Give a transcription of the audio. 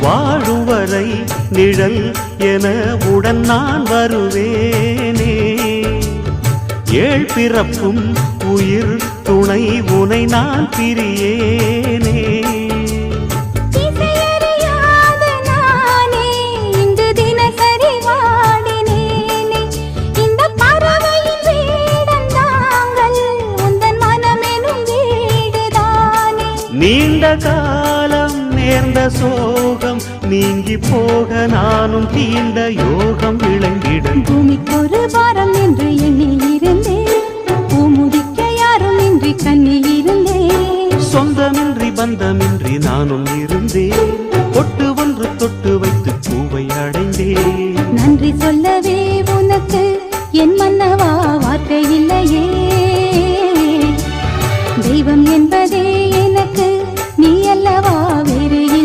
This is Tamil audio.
வாழும் வரை நிழல் என உடன் நான் வருவேனே. ஏழ் பிறப்பும் உயிர் துணை உனை நான் பிரியேனே. நீண்ட காலம் நேர்ந்த சோகம் நீங்கி போக நானும் தீண்ட யோகம் விளங்கிட. பூமிக்கொரு வாரம் என்று எண்ணி இருந்தேன், பூமுடிக்க யாரும் இன்றி கண்ணி இருந்தேன். சொந்தமின்றி பந்தமின்றி நானும் இருந்தேன், பொட்டு ஒன்று தொட்டு வைத்து பூவை அடைந்தேன். நன்றி சொல்லவே உனக்கு என் மன்னவா வார்த்தை இல்லையே.